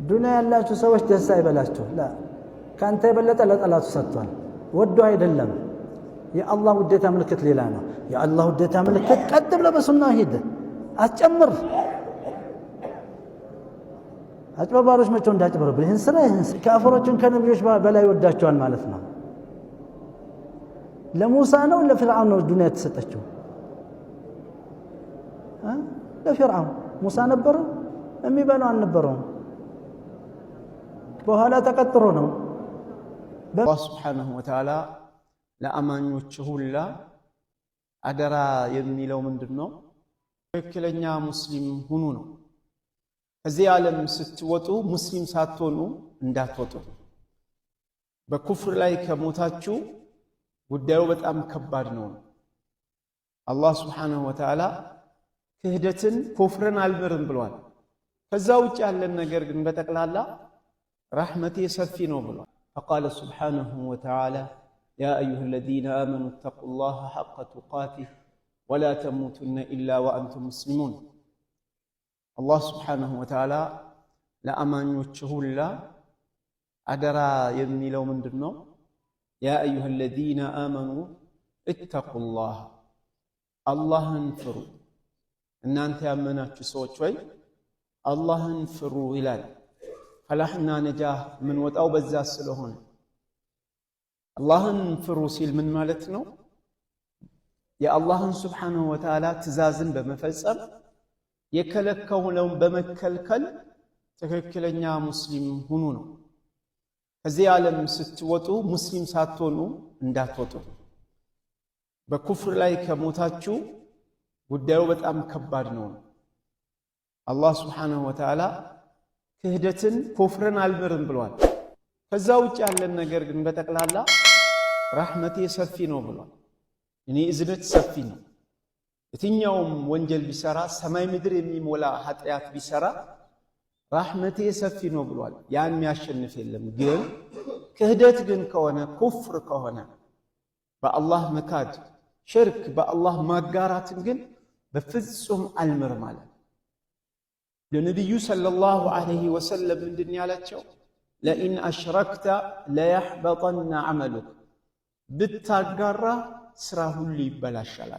ዱንያ ያላችሁ ሰዎች ደስ አይበላችሁ ላ ካንተ የበለጠ ለጠላቱ ሰጥቷል ወዶ አይደለም የአላህ ውዴታ ምልክት ሌላ ነው የአላህ ውዴታ ምልክት ቀጥ ብለ በሱና ሂድ አትጨምር አጭበርባሮች መጥተው እንዳጭበረብር ይህን ስራ ካፍሮችን ከነብዮች በላይ ወዳቸዋል ማለት ነው ለሙሳ ነው ለፍርዓውን ነው ዱንያ ተሰጠችው ለፍርዓውን ሙሳ ነበሩ የሚበላው አልነበረውም በኋላ ተቀጥሮ ነው አላህ Subhanahu Wa Ta'ala ለአማኞች ሁላ አደራ የሚለው ምንድነው ትክክለኛ ሙስሊም ሁኑ ነው ከዚህ ዓለም ስትወጡ ሙስሊም ሳትሆኑ እንዳትወጡ በኩፍር ላይ ከሞታችሁ ጉዳዩ በጣም ከባድ ነው አላህ Subhanahu Wa Ta'ala ክህደትን ኩፍርን አልምርም ብሏል ከዛ ውጭ ያለን ነገር ግን በተቀላላ رحمتي سفي نوبل فقال سبحانه وتعالى يا أيها الذين آمنوا اتقوا الله حق تقاته ولا تموتن إلا وأنتم مسلمون الله سبحانه وتعالى لا أمان يوجه الله أدرى يبني لو من دنو يا أيها الذين آمنوا اتقوا الله الله انفروا إن أنت أمنات سوى الله انفروا إلى فلاحنا نجاه من وطاو بزاس لهون اللهن فروسيل من مالتنا يا الله سبحانه وتعالى تزازن بمفزر يكلكه لهم بمكلكل تككلنيا مسلم هنونو هذي عالم ستوتو مسلم ساتونو انداتوتو بكفر لاي كموتاچو ጉዳዩ በጣም ከባድ ነው አላህ Subhanahu Wa Ta'ala ክህደትን ኩፍርን አልምርም ብሏል ከዛ ውጭ ያለን ነገር ግን በተቀላላ رحمتي ሰፊ ነው ብሏል እኔ እዝነት ሰፊ ነው የትኛውም ወንጀል ቢሰራ ሰማይ ምድር የሚሞላ ኃጢያት ቢሰራ رحمتي ሰፊ ነው ብሏል ያን የሚያሸንፍ የለም ግን ክህደት ግን ከሆነ ኩፍር ከሆነ በአላህ መካድ ሽርክ በአላህ ማጋራትን ግን በፍጹም አልምርም ማለት ለነብዩ ሰለላሁ ዐለይሂ ወሰለም ምንድን ያላቸው ለኢን አሽረክተ ለይህበጠን ዐመሉክ ብታጋራ ስራ ሁሉ ይበላሻል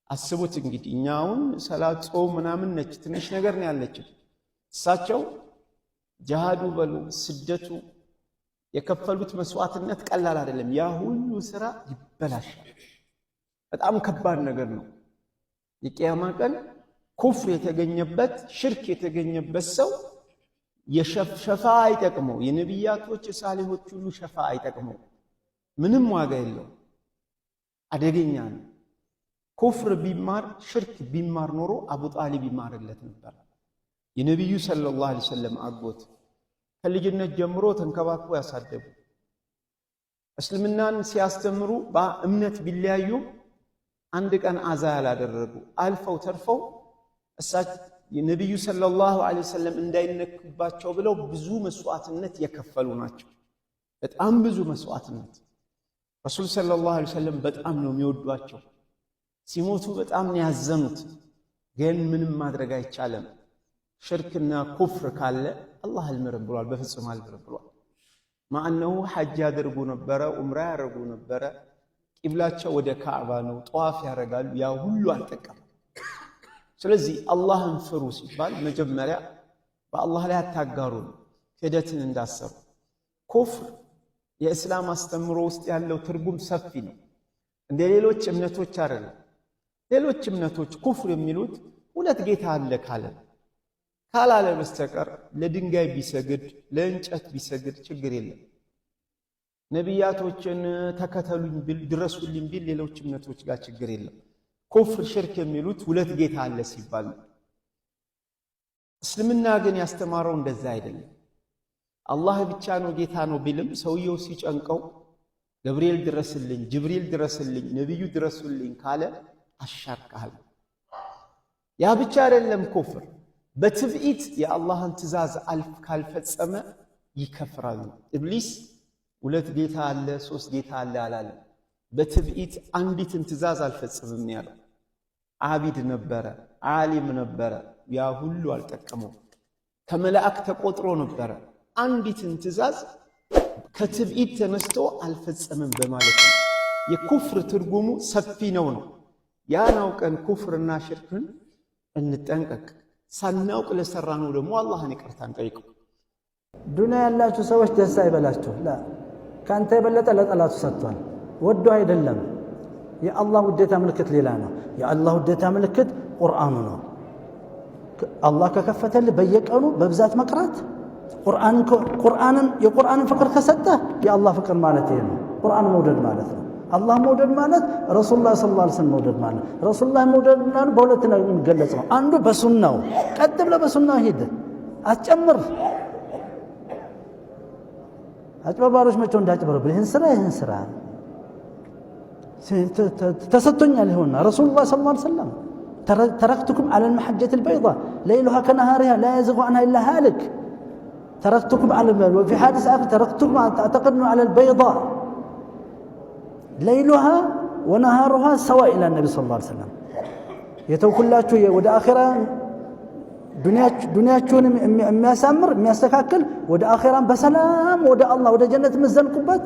አስቡት እንግዲህ እኛውን ሰላት ጾም ምናምን ነች ትንሽ ነገር ነው ያለችው እሳቸው ጂሃዱ በሉ ስደቱ የከፈሉት መስዋዕትነት ቀላል አይደለም ያ ሁሉ ስራ ይበላሻል በጣም ከባድ ነገር ነው የቂያማ ቀን ኩፍር የተገኘበት ሽርክ የተገኘበት ሰው የሸፋ አይጠቅመው የነቢያቶች ሳሊሆች ሁሉ ሸፋ አይጠቅመው ምንም ዋጋ የለው አደገኛ ነው ኩፍር ቢማር ሽርክ ቢማር ኖሮ አቡ ጣሊብ ይማርለት ነበር የነብዩ ሰለላሁ ዐለይሂ ወሰለም አጎት ከልጅነት ጀምሮ ተንከባክቦ ያሳደጉ እስልምናን ሲያስተምሩ በእምነት ቢለያዩ አንድ ቀን አዛ ያላደረጉ አልፈው ተርፈው የነብዩ ሰለላሁ ዐለይሂ ወሰለም እንዳይነክባቸው ብለው ብዙ መስዋዕትነት የከፈሉ ናቸው በጣም ብዙ መስዋዕትነት ረሱል ሰለላሁ ዐለይሂ ወሰለም በጣም ነው የሚወዷቸው ሲሞቱ በጣም ነው ያዘኑት ግን ምንም ማድረግ አይቻለም ሽርክና ኩፍር ካለ አላህ አልምርም ብሏል በፍጹም አልምርም ብሏል ማአነሁ ሐጅ ያደርጉ ነበር ዑምራ ያደርጉ ነበር ቂብላቸው ወደ ካዕባ ነው ጧፍ ያረጋሉ ያ ሁሉ አልጠቀም ስለዚህ አላህን ፍሩ ሲባል መጀመሪያ በአላህ ላይ አታጋሩ ክህደትን እንዳሰሩ ኩፍር የእስላም አስተምሮ ውስጥ ያለው ትርጉም ሰፊ ነው እንደ ሌሎች እምነቶች አይደለም ሌሎች እምነቶች ኩፍር የሚሉት ሁለት ጌታ አለ ካላለ በስተቀር ለድንጋይ ቢሰግድ ለእንጨት ቢሰግድ ችግር የለም ነቢያቶችን ተከተሉኝ ቢል ድረሱልኝ ቢል ሌሎች እምነቶች ጋር ችግር የለም ኩፍር ሽርክ የሚሉት ሁለት ጌታ አለ ሲባል እስልምና ግን ያስተማረው እንደዛ አይደለም አላህ ብቻ ነው ጌታ ነው ቢልም ሰውየው ሲጨንቀው ገብርኤል ድረስልኝ ጅብሪል ድረስልኝ ነብዩ ድረሱልኝ ካለ አሻርካል ያ ብቻ አይደለም ኩፍር በትብኢት የአላህን ትእዛዝ አልፍ ካልፈጸመ ይከፍራል ኢብሊስ ሁለት ጌታ አለ ሶስት ጌታ አለ አላለ በትብኢት አንዲትን ትእዛዝ አልፈጸመም ያለው አቢድ ነበረ ዓሊም ነበረ ያ ሁሉ አልጠቀመው ከመላእክ ተቆጥሮ ነበር አንዲትን ትእዛዝ ከትብኢት ተነስቶ አልፈጸመም በማለት ነው። የኩፍር ትርጉሙ ሰፊ ነው። ያን አውቀን ኩፍርና ሽርክን እንጠንቀቅ። ሳናውቅ ለሰራነው ደግሞ አላህን ይቅርታ እንጠይቅ። ዱንያ ያላችሁ ሰዎች ደስ አይበላችሁ። ካንተ የበለጠ ለጠላቱ ሰጥቷል። ወዶ አይደለም። የአላህ ውዴታ ምልክት ሌላ ነው። የአላህ ውዴታ ምልክት ቁርአኑ ነው። አላህ ከከፈተልህ በየቀኑ በብዛት መቅራት የቁርአንን ፍቅር ከሰጠ የአላህ ፍቅር ማለት ይሄ ነው። ቁርአን መውደድ ማለት ነው። አላህ መውደድ ማለት ረሱላህ ሰለላሁ ዐለይሂ ወሰለም መውደድ ማለት ነው። ረሱላህ መውደድ ማለት በሁለት ነው የሚገለጸው። አንዱ በሱናው ቀጥ ብለህ በሱናው ሂድ፣ አትጨምር። አጭበርባሪዎች መቼው እንዳጭበረብር ይህን ስራ ተሰጥቶኛል ይሆንና ረሱላህ ሰለላሁ ዐለይሂ ወሰለም ተረክቱኩም ዐለል መሐጀቲል በይዳ ለይሉሃ ከነሃሪሃ ላ የዚጉ ዐንሃ ኢላ ሃሊክ ተረክቱኩም ወፊ ሐዲስ አኺር ተረክቱኩም አዕተቅድኑ ዐለል በይዳ ለይሉሃ ወነሃሩሃ ሰዋ ኢላ ነቢ ሰለላሁ ዐለይሂ ወሰለም የተውኩላችሁ ወደ አኺራ ዱንያችሁን የሚያሳምር የሚያስተካክል ወደ አኺራን በሰላም ወደ አላህ ወደ ጀነት የምትዘልቁበት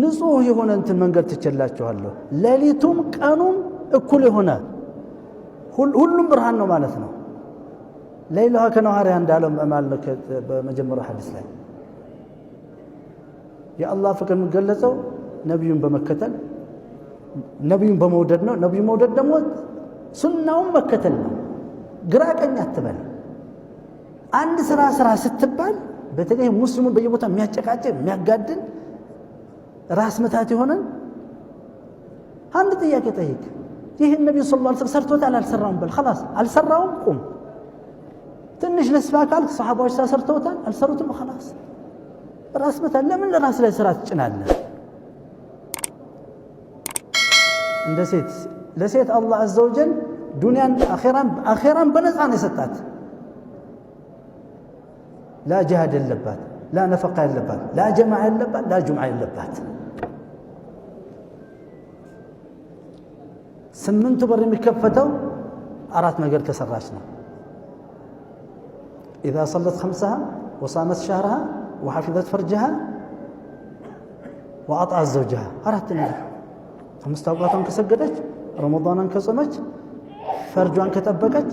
ንጹህ የሆነ እንትን መንገድ ትችላችኋለሁ። ሌሊቱም ቀኑም እኩል የሆነ ሁሉም ብርሃን ነው ማለት ነው። ለይሉሃ ከነሃሪሃ እንዳለው ማለት በመጀመሪያው ሐዲስ ላይ የአላህ ፍቅር የሚገለጸው ነብዩን በመከተል ነብዩን በመውደድ ነው። ነብዩ መውደድ ደግሞ ሱናውን መከተል ነው። ግራ ቀኝ አትበል። አንድ ስራ ስትባል በተለይ ሙስሊሙን በየቦታ የሚያጨቃጭ የሚያጋድል ራስ መታት የሆነ አንድ ጥያቄ ጠይቅ። ይህ ነብዩ ሰለላሁ ዐለይሂ ወሰለም ሰርቶታል አልሰራውም በል خلاص አልሰራውም ቁም። ትንሽ ለስፋ ካልክ ሰሃባዎች ሰርተውታል አልሰሩትም خلاص ራስ መታት። ለምን ለራስ ላይ ስራ ትጭናለህ? እንደ ለሴት አላህ عز وجل ዱንያን አኺራን በነፃ ነው የሰጣት። ላ ጂሃድ የለባት፣ ላ ነፈቃ የለባት፣ ላ ጀማዓ የለባት፣ ላ ጁምዓ የለባት። 8 በር የሚከፈተው 4 ነገር ከሰራች ነው። إذا صلت خمسها وصامت شهرها وحفظت فرجها وأطاعت زوجها 4 ነገር 5 አውቃቷን ከሰገደች ረመዳንን ከጾመች ፈርጇን ከጠበቀች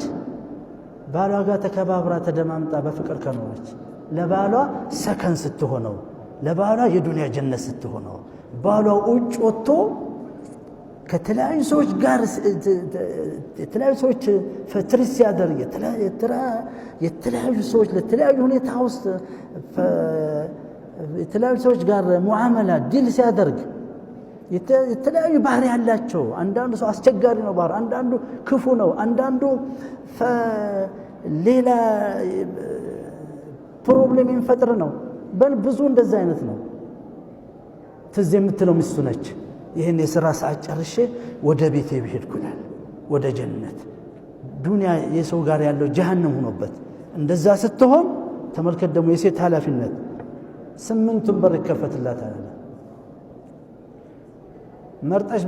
ባሏ ጋር ተከባብራ ተደማምጣ በፍቅር ከኖረች ለባሏ ሰከን ስትሆነው ለባሏ የዱንያ ጀነት ስትሆነው ባሏ ውጭ ወጥቶ ከተለያዩ ሰዎች ጋር የተለያዩ ሰዎች ፈትሪስ ያደርግ የተለያዩ ሰዎች ለተለያዩ ሁኔታ ውስጥ የተለያዩ ሰዎች ጋር ሙዓመላ ዲል ሲያደርግ የተለያዩ ባህሪ ያላቸው አንዳንዱ ሰው አስቸጋሪ ነው ባህሪ፣ አንዳንዱ ክፉ ነው፣ አንዳንዱ ሌላ ፕሮብሌም የሚፈጥር ነው። በል ብዙ እንደዛ አይነት ነው። ትዝ የምትለው ሚስቱ ነች። ይህን የሥራ ሰዓት ጨርሼ ወደ ቤቴ ብሄድኩላል ወደ ጀነት። ዱንያ የሰው ጋር ያለው ጀሃነም ሆኖበት እንደዛ ስትሆን ተመልከት። ደግሞ የሴት ኃላፊነት 8 በር ይከፈትላታል። መርጠሽ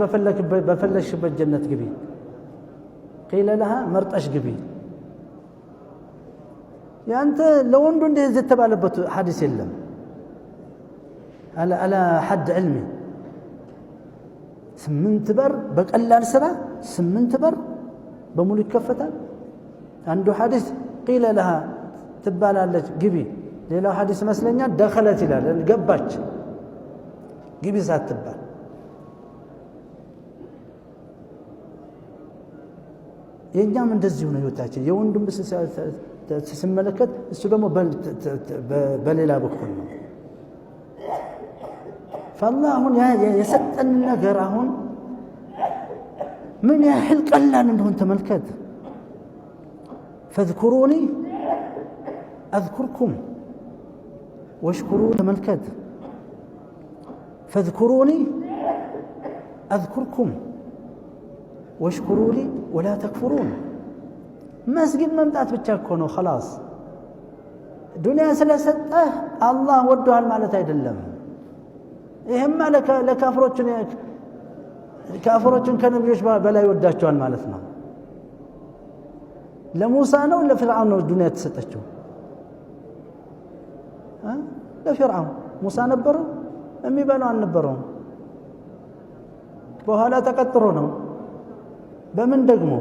በፈለግሽበት ጀነት ግቢ። ቂለ ለሃ መርጠሽ ግቢ። ያንተ ለወንዱ እንደዚህ የተባለበት ሐዲስ የለም። አላ ሐድ ዕልሚ 8 በር በቀላል ስራ 8 በር በሙሉ ይከፈታል። አንዱ ሐዲስ ቂለ ለሃ ትባላለች ግቢ። ሌላው ሐዲስ መስለኛል ደኸለት ይላል ገባች ግቢ ሳትባል። የኛም እንደዚህ ነው ህይወታችን። የወንዱም ስመለከት እሱ ደግሞ በሌላ በኩል ነው። فالله አሁን የሰጠን ነገር አሁን ምን ያህል ቀላል እንደሆነ ተመልከት። فاذكروني اذكركم واشكروا ተመልከት። فاذكروني اذكركم واشكروا لي ولا تكفرون። መስጊድ መምጣት ብቻ እኮ ነው خلاص። ዱንያ ስለሰጠህ አላህ ወዶሃል ማለት አይደለም። ይሄማ ካፍሮችን ከነብዮች በላይ ወዳቸዋል ማለት ነው። ለሙሳ ነው ለፍርዓውን ነው ዱንያ ተሰጠችው? ለፍርዓውን። ሙሳ ነበረው የሚበላው አልነበረውም። በኋላ ተቀጥሮ ነው። በምን ደግሞ